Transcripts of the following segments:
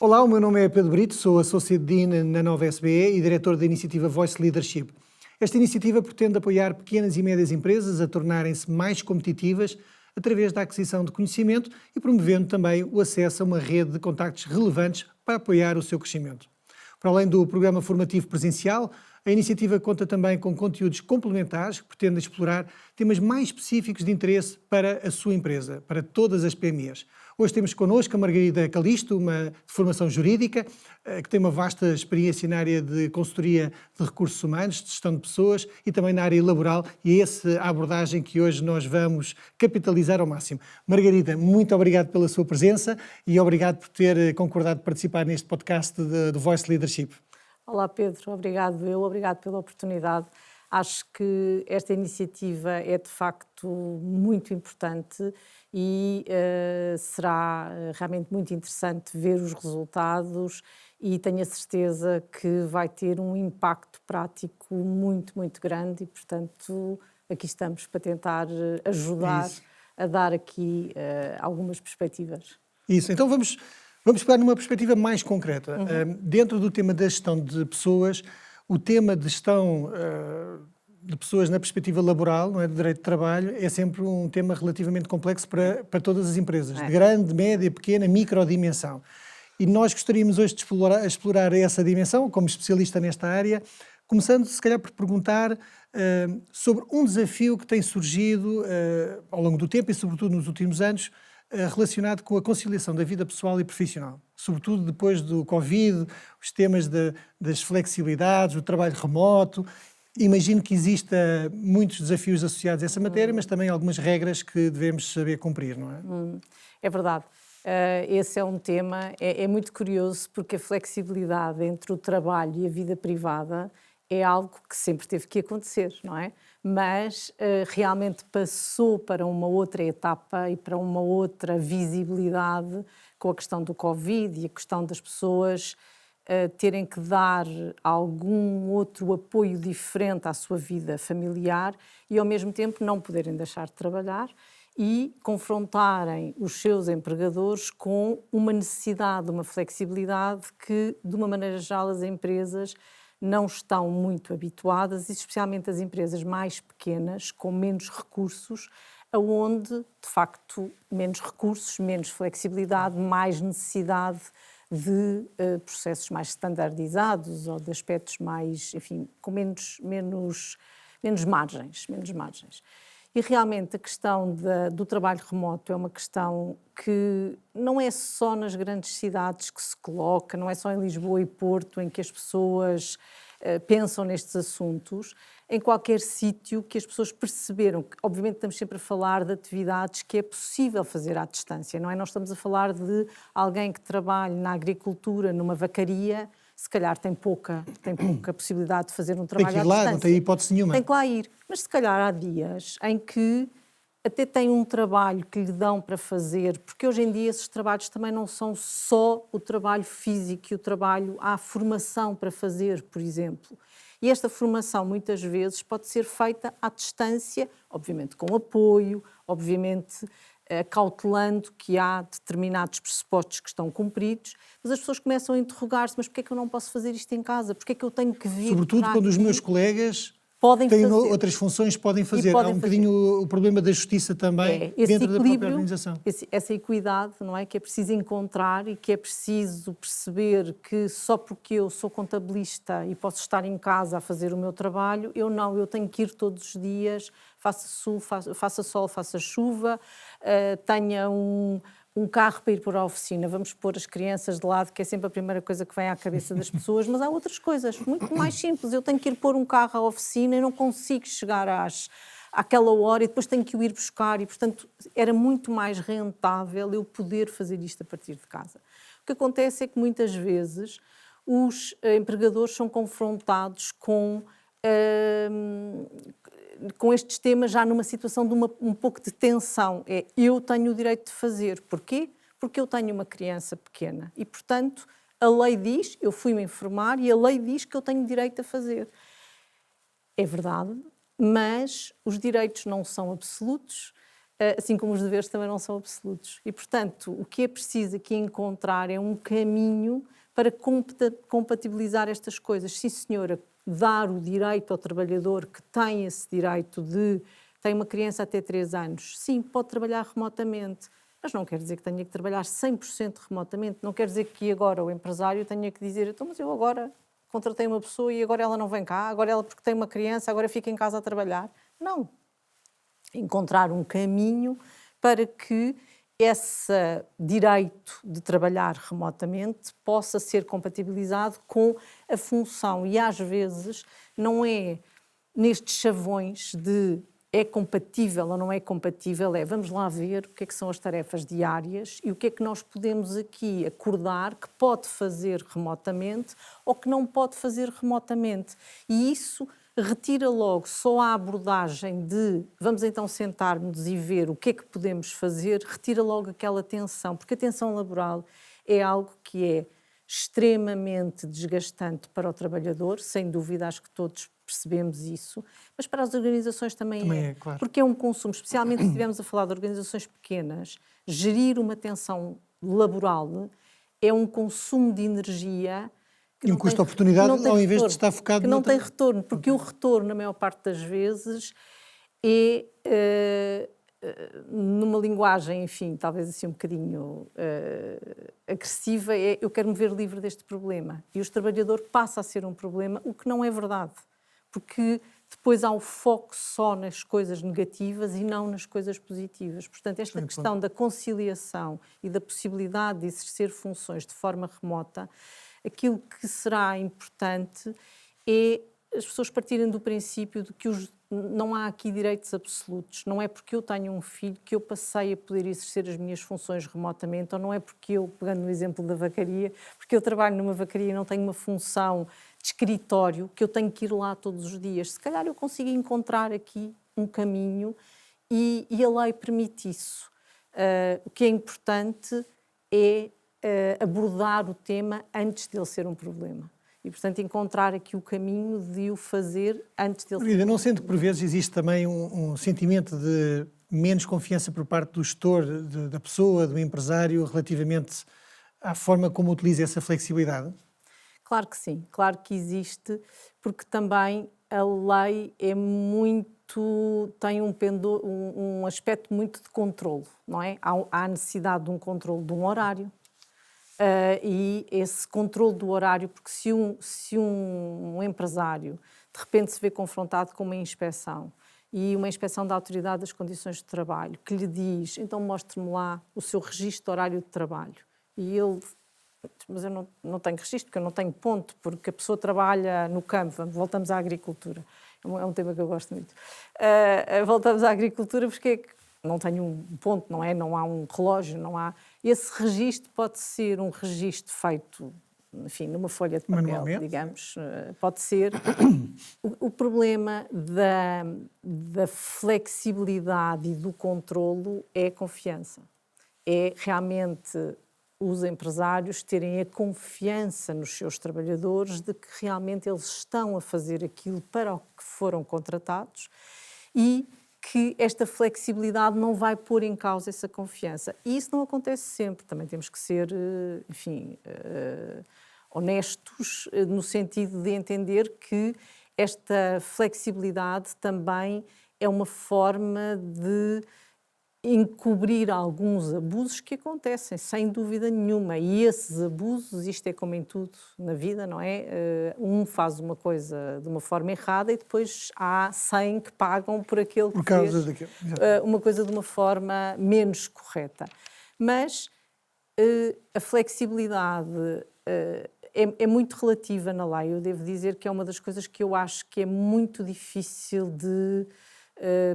Olá, o meu nome é Pedro Brito, sou Associate Dean na Nova SBE e diretor da iniciativa Voice Leadership. Esta iniciativa pretende apoiar pequenas e médias empresas a tornarem-se mais competitivas através da aquisição de conhecimento e promovendo também o acesso a uma rede de contactos relevantes para apoiar o seu crescimento. Para além do programa formativo presencial, a iniciativa conta também com conteúdos complementares que pretendem explorar temas mais específicos de interesse para a sua empresa, para todas as PMEs. Hoje temos connosco a Margarida Calisto, uma de formação jurídica, que tem uma vasta experiência na área de consultoria de recursos humanos, de gestão de pessoas e também na área laboral, e é essa a abordagem que hoje nós vamos capitalizar ao máximo. Margarida, muito obrigado pela sua presença e obrigado por ter concordado participar neste podcast do Voice Leadership. Olá Pedro, obrigado pela oportunidade. Acho que esta iniciativa é de facto muito importante e será realmente muito interessante ver os resultados e tenho a certeza que vai ter um impacto prático muito, muito grande e, portanto, aqui estamos para tentar ajudar a dar aqui algumas perspectivas. Isso, então vamos pegar numa perspectiva mais concreta. Dentro do tema da gestão de pessoas, o tema de gestão de pessoas na perspectiva laboral, não é, do direito de trabalho, é sempre um tema relativamente complexo para todas as empresas, de grande, média, pequena, micro dimensão. E nós gostaríamos hoje de explorar essa dimensão, como especialista nesta área, começando se calhar por perguntar sobre um desafio que tem surgido ao longo do tempo e sobretudo nos últimos anos, relacionado com a conciliação da vida pessoal e profissional, sobretudo depois do Covid, os temas das flexibilidades, o trabalho remoto. Imagino que exista muitos desafios associados a essa matéria, mas também algumas regras que devemos saber cumprir, não é? É verdade. Esse é um tema, é muito curioso porque a flexibilidade entre o trabalho e a vida privada é algo que sempre teve que acontecer, não é? Mas realmente passou para uma outra etapa e para uma outra visibilidade com a questão do Covid e a questão das pessoas terem que dar algum outro apoio diferente à sua vida familiar e, ao mesmo tempo, não poderem deixar de trabalhar e confrontarem os seus empregadores com uma necessidade, uma flexibilidade que, de uma maneira geral, as empresas não estão muito habituadas, especialmente as empresas mais pequenas, com menos recursos, aonde, de facto, menos recursos, menos flexibilidade, mais necessidade de processos mais standardizados ou de aspectos mais, enfim, com menos margens. E realmente a questão do trabalho remoto é uma questão que não é só nas grandes cidades que se coloca, não é só em Lisboa e Porto em que as pessoas pensam nestes assuntos. Em qualquer sítio que as pessoas perceberam que, obviamente, estamos sempre a falar de atividades que é possível fazer à distância, não é? Nós estamos a falar de alguém que trabalha na agricultura, numa vacaria, se calhar tem pouca possibilidade de fazer um trabalho à distância. Tem que ir lá, não tem hipótese nenhuma. Tem que lá ir. Mas se calhar há dias em que até tem um trabalho que lhe dão para fazer, porque hoje em dia esses trabalhos também não são só o trabalho físico e o trabalho, há formação para fazer, por exemplo. E esta formação, muitas vezes, pode ser feita à distância, obviamente com apoio, obviamente cautelando que há determinados pressupostos que estão cumpridos, mas as pessoas começam a interrogar-se, mas porquê é que eu não posso fazer isto em casa? Porquê é que eu tenho que vir Sobretudo quando os meus colegas têm outras funções, podem fazer. Há um bocadinho o problema da justiça também dentro da própria organização. Essa equidade, não é? Que é preciso encontrar e que é preciso perceber que só porque eu sou contabilista e posso estar em casa a fazer o meu trabalho, eu tenho que ir todos os dias, faça sol, faça chuva, tenha um carro para ir para a oficina, vamos pôr as crianças de lado, que é sempre a primeira coisa que vem à cabeça das pessoas, mas há outras coisas muito mais simples. Eu tenho que ir pôr um carro à oficina e não consigo chegar àquela hora e depois tenho que o ir buscar e, portanto, era muito mais rentável eu poder fazer isto a partir de casa. O que acontece é que muitas vezes os empregadores são confrontados com estes temas já numa situação de um pouco de tensão. Eu tenho o direito de fazer. Porquê? Porque eu tenho uma criança pequena e, portanto, a lei diz, eu fui-me informar e a lei diz que eu tenho direito a fazer. É verdade, mas os direitos não são absolutos. assim como os deveres também não são absolutos. E, portanto, o que é preciso aqui encontrar é um caminho para compatibilizar estas coisas. Sim, senhora, dar o direito ao trabalhador que tem esse direito tem uma criança até 3 anos, sim, pode trabalhar remotamente, mas não quer dizer que tenha que trabalhar 100% remotamente, não quer dizer que agora o empresário tenha que dizer, então, mas eu agora contratei uma pessoa e agora ela não vem cá, agora ela porque tem uma criança, agora fica em casa a trabalhar. Não. Encontrar um caminho para que esse direito de trabalhar remotamente possa ser compatibilizado com a função. E às vezes não é nestes chavões de é compatível ou não é compatível, vamos lá ver o que é que são as tarefas diárias e o que é que nós podemos aqui acordar que pode fazer remotamente ou que não pode fazer remotamente. E isso retira logo só a abordagem de vamos então sentar-nos e ver o que é que podemos fazer, retira logo aquela tensão, porque a tensão laboral é algo que é extremamente desgastante para o trabalhador, sem dúvida, acho que todos percebemos isso, mas para as organizações também é, claro. porque é um consumo, especialmente se estivermos a falar de organizações pequenas, gerir uma tensão laboral é um consumo de energia E um custo de oportunidade ao invés de estar focado que não tem retorno, porque o retorno, na maior parte das vezes, é numa linguagem, enfim, talvez assim um bocadinho agressiva, eu quero me ver livre deste problema. E o trabalhador passa a ser um problema, o que não é verdade, porque depois há o foco só nas coisas negativas e não nas coisas positivas. Portanto, esta questão da conciliação e da possibilidade de exercer funções de forma remota, aquilo que será importante é as pessoas partirem do princípio de que não há aqui direitos absolutos. Não é porque eu tenho um filho que eu passei a poder exercer as minhas funções remotamente, ou não é porque eu, pegando no exemplo da vacaria, porque eu trabalho numa vacaria e não tenho uma função de escritório, que eu tenho que ir lá todos os dias. Se calhar eu consigo encontrar aqui um caminho e a lei permite isso. O que é importante é abordar o tema antes dele ser um problema. E, portanto, encontrar aqui o caminho de o fazer antes dele ser um problema. Não sendo que, por vezes, existe também um sentimento de menos confiança por parte do gestor, da pessoa, do empresário, relativamente à forma como utiliza essa flexibilidade? Claro que sim, claro que existe, porque também a lei é tem um aspecto muito de controle, não é? Há necessidade de um controle de um horário, e esse controle do horário, porque se um empresário de repente se vê confrontado com uma inspeção e uma inspeção da Autoridade das Condições de Trabalho que lhe diz, então mostre-me lá o seu registro de horário de trabalho, e ele... Mas eu não tenho registro, porque eu não tenho ponto, porque a pessoa trabalha no campo. Voltamos à agricultura. É um tema que eu gosto muito. Voltamos à agricultura porque não tenho um ponto, não é? Não há um relógio, não há... Esse registro pode ser um registro feito, enfim, numa folha de papel, digamos. Pode ser. O problema da flexibilidade e do controlo é a confiança. É realmente os empresários terem a confiança nos seus trabalhadores de que realmente eles estão a fazer aquilo para o que foram contratados e que esta flexibilidade não vai pôr em causa essa confiança. E isso não acontece sempre. Também temos que ser, enfim, honestos no sentido de entender que esta flexibilidade também é uma forma de encobrir alguns abusos que acontecem, sem dúvida nenhuma. E esses abusos, isto é como em tudo na vida, não é? Um faz uma coisa de uma forma errada e depois há 100 que pagam por aquele que fez uma coisa de uma forma menos correta. Mas a flexibilidade é muito relativa na lei. Eu devo dizer que é uma das coisas que eu acho que é muito difícil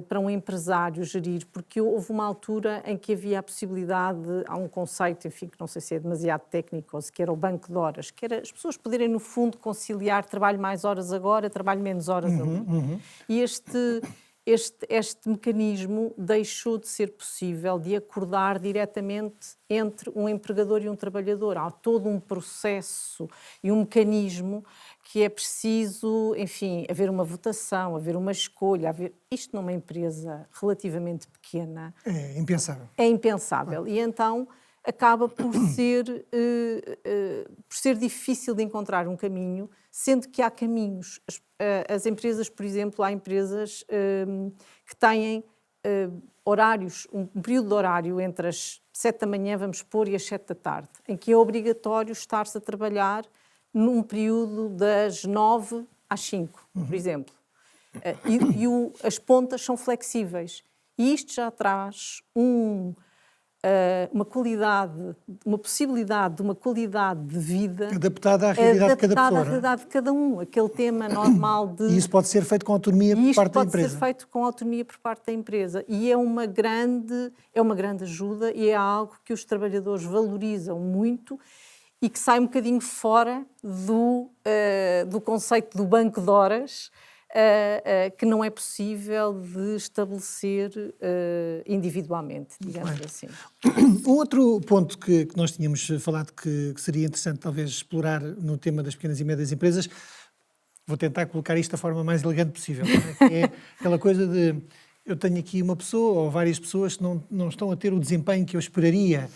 para um empresário gerir, porque houve uma altura em que havia a possibilidade, há um conceito, enfim, que não sei se é demasiado técnico, ou se era o banco de horas, que era as pessoas poderem, no fundo, conciliar trabalho mais horas agora, trabalho menos horas ali. E este mecanismo deixou de ser possível de acordar diretamente entre um empregador e um trabalhador. Há todo um processo e um mecanismo que é preciso, enfim, haver uma votação, haver uma escolha, isto numa empresa relativamente pequena. É impensável. É impensável. E então acaba por ser difícil de encontrar um caminho, sendo que há caminhos. As empresas, por exemplo, há empresas que têm horários, um período de horário entre as 7 da manhã, vamos pôr, e as 7 da tarde, em que é obrigatório estar-se a trabalhar num período das 9 às 5, por exemplo. As pontas são flexíveis. E isto já traz uma qualidade, uma possibilidade de uma qualidade de vida adaptada à realidade de cada pessoa. Adaptada à realidade de cada um. Aquele tema normal de... E isso pode ser feito com autonomia por parte da empresa. Pode ser feito com autonomia por parte da empresa. E é uma grande ajuda e é algo que os trabalhadores valorizam muito e que sai um bocadinho fora do conceito do banco de horas, que não é possível de estabelecer individualmente, digamos assim. Um outro ponto que nós tínhamos falado que seria interessante talvez explorar no tema das pequenas e médias empresas, vou tentar colocar isto da forma mais elegante possível, que é aquela coisa de eu tenho aqui uma pessoa ou várias pessoas que não estão a ter o desempenho que eu esperaria.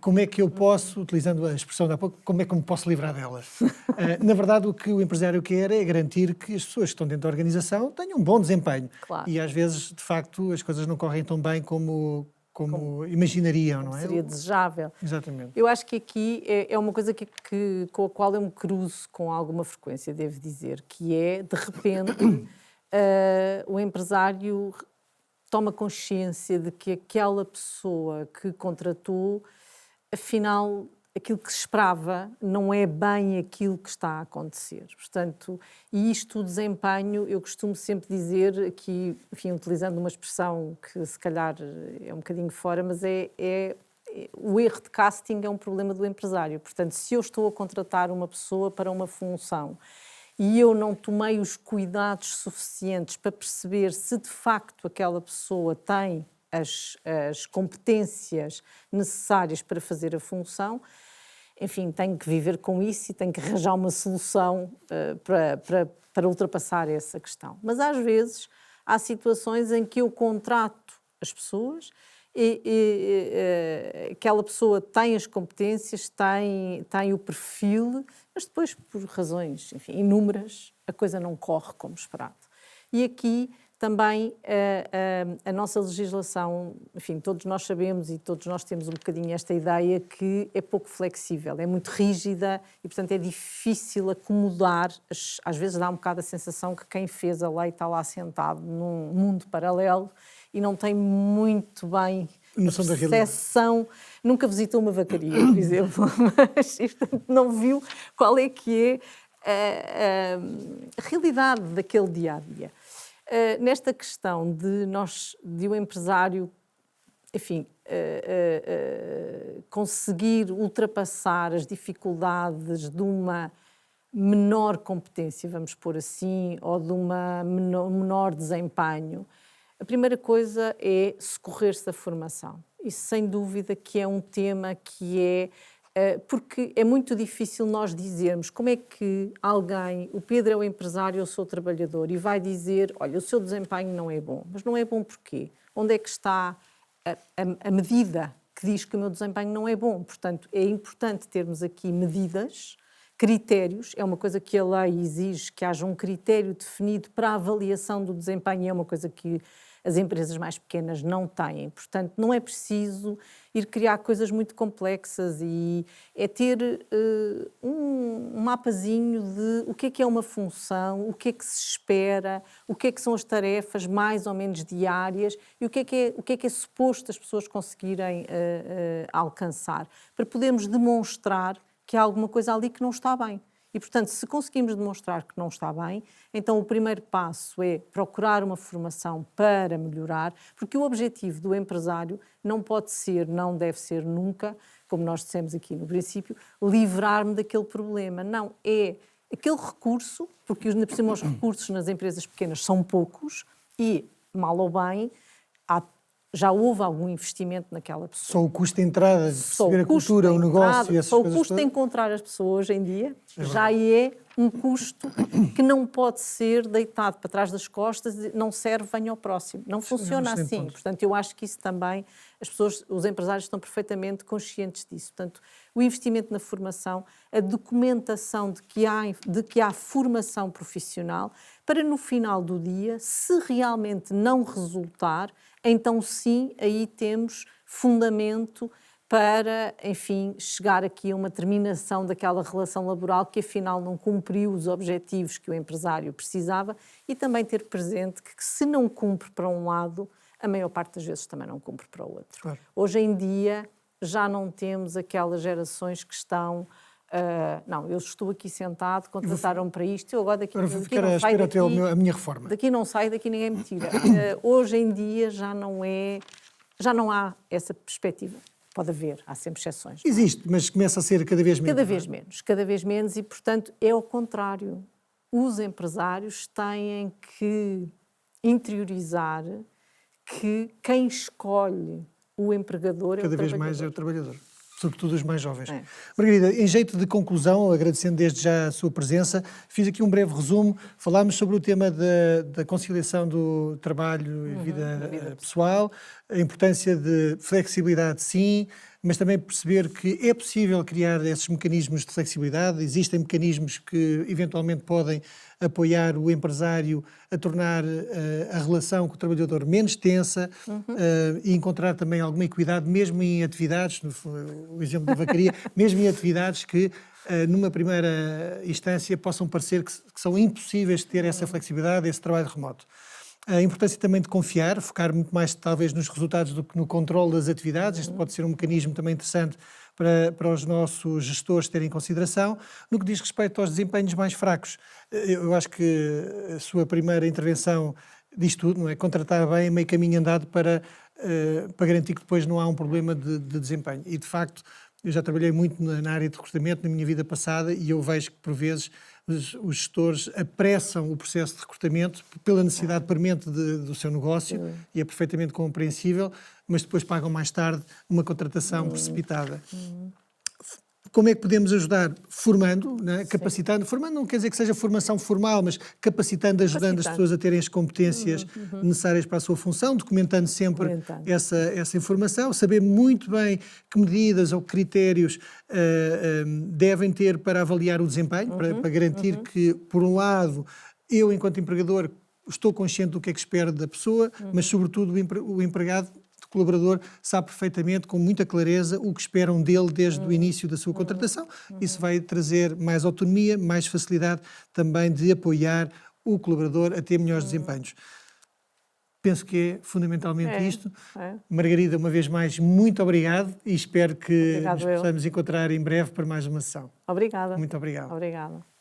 Como é que eu posso, utilizando a expressão de há pouco, como é que eu me posso livrar delas? Na verdade, o que o empresário quer é garantir que as pessoas que estão dentro da organização tenham um bom desempenho. Claro. E às vezes, de facto, as coisas não correm tão bem como imaginariam, não é? Seria desejável. Exatamente. Eu acho que aqui é uma coisa com a qual eu me cruzo com alguma frequência, devo dizer, que é, de repente, o empresário toma consciência de que aquela pessoa que contratou, afinal, aquilo que se esperava não é bem aquilo que está a acontecer. Portanto, e isto, o desempenho, eu costumo sempre dizer aqui, enfim, utilizando uma expressão que se calhar é um bocadinho fora, mas o erro de casting é um problema do empresário. Portanto, se eu estou a contratar uma pessoa para uma função e eu não tomei os cuidados suficientes para perceber se de facto aquela pessoa tem as competências necessárias para fazer a função, enfim, tenho que viver com isso e tenho que arranjar uma solução para ultrapassar essa questão. Mas às vezes há situações em que eu contrato as pessoas e aquela pessoa tem as competências, tem o perfil, mas depois, por razões, enfim, inúmeras, a coisa não corre como esperado. E aqui também a nossa legislação, enfim, todos nós sabemos e todos nós temos um bocadinho esta ideia que é pouco flexível, é muito rígida e, portanto, é difícil acomodar. Às vezes dá um bocado a sensação que quem fez a lei está lá sentado num mundo paralelo e não tem muito bem noção a percepção. Nunca visitou uma vacaria, por exemplo, mas portanto, não viu qual é que é a realidade daquele dia-a-dia. Nesta questão de o empresário, enfim, conseguir ultrapassar as dificuldades de uma menor competência, vamos pôr assim, ou de um menor desempenho, a primeira coisa é socorrer-se da formação. Isso, sem dúvida, que é um tema que porque é muito difícil nós dizermos como é que alguém, o Pedro é o empresário, eu sou o trabalhador, e vai dizer, olha, o seu desempenho não é bom. Mas não é bom porquê? Onde é que está a medida que diz que o meu desempenho não é bom? Portanto, é importante termos aqui medidas, critérios, é uma coisa que a lei exige que haja um critério definido para a avaliação do desempenho, é uma coisa que as empresas mais pequenas não têm. Portanto, não é preciso ir criar coisas muito complexas e é ter um mapazinho de o que é uma função, o que é que se espera, o que é que são as tarefas mais ou menos diárias e o que é suposto as pessoas conseguirem alcançar, para podermos demonstrar que há alguma coisa ali que não está bem. E, portanto, se conseguimos demonstrar que não está bem, então o primeiro passo é procurar uma formação para melhorar, porque o objetivo do empresário não pode ser, não deve ser nunca, como nós dissemos aqui no princípio, livrar-me daquele problema. Não, é aquele recurso, porque ainda por cima os recursos nas empresas pequenas são poucos e, mal ou bem, há já houve algum investimento naquela pessoa. Só o custo de entrada, de perceber a cultura, o negócio e essas só o coisas custo de todas. encontrar as pessoas hoje em dia já é um custo que não pode ser deitado para trás das costas e não serve, venha ao próximo. Não funciona assim. Ponto. Portanto, eu acho que isso também, as pessoas, os empresários estão perfeitamente conscientes disso. Portanto, o investimento na formação, a documentação de que há formação profissional, para no final do dia, se realmente não resultar, então sim, aí temos fundamento para, enfim, chegar aqui a uma terminação daquela relação laboral que afinal não cumpriu os objetivos que o empresário precisava, e também ter presente que se não cumpre para um lado, a maior parte das vezes também não cumpre para o outro. Claro. Hoje em dia já não temos aquelas gerações que estão... não, eu estou aqui sentado, contrataram-me para isto, eu agora daqui Agora vou ficar à não saio espera até daqui, a minha reforma. daqui não saio, daqui ninguém me tira. Hoje em dia já não há essa perspectiva. Pode haver, há sempre exceções. Existe, mas começa a ser cada vez menos. Cada vez menos, e portanto é ao contrário. Os empresários têm que interiorizar que quem escolhe o empregador é o Cada vez trabalhador. mais é o trabalhador, sobretudo os mais jovens. É. Margarida, em jeito de conclusão, agradecendo desde já a sua presença, fiz aqui um breve resumo. Falámos sobre o tema da conciliação do trabalho e vida pessoal, a importância de flexibilidade, sim, mas também perceber que é possível criar esses mecanismos de flexibilidade. Existem mecanismos que eventualmente podem apoiar o empresário a tornar a relação com o trabalhador menos tensa e encontrar também alguma equidade, mesmo em atividades, o exemplo da vacaria, mesmo em atividades que numa primeira instância possam parecer que são impossíveis de ter essa flexibilidade, esse trabalho remoto. A importância também de confiar, focar muito mais talvez nos resultados do que no controle das atividades. Este pode ser um mecanismo também interessante para os nossos gestores terem em consideração. No que diz respeito aos desempenhos mais fracos, eu acho que a sua primeira intervenção diz tudo, não é? Contratar bem, meio caminho andado para garantir que depois não há um problema de desempenho. E, de facto, eu já trabalhei muito na área de recrutamento na minha vida passada e eu vejo que, por vezes, os gestores apressam o processo de recrutamento pela necessidade premente do seu negócio e é perfeitamente compreensível, mas depois pagam mais tarde uma contratação precipitada. Como é que podemos ajudar? Formando, né? Capacitando. Formando não quer dizer que seja formação formal, mas capacitando, ajudando as pessoas a terem as competências necessárias para a sua função, documentando sempre essa informação, saber muito bem que medidas ou critérios devem ter para avaliar o desempenho, para garantir que, por um lado, eu, enquanto empregador, estou consciente do que é que espero da pessoa, mas, sobretudo, o empregado, colaborador, sabe perfeitamente, com muita clareza, o que esperam dele desde o início da sua contratação. Isso vai trazer mais autonomia, mais facilidade também de apoiar o colaborador a ter melhores desempenhos. Penso que é fundamentalmente isto. Margarida, uma vez mais, muito obrigado e espero que nos possamos encontrar em breve para mais uma sessão. Obrigada. Muito obrigado. Obrigada.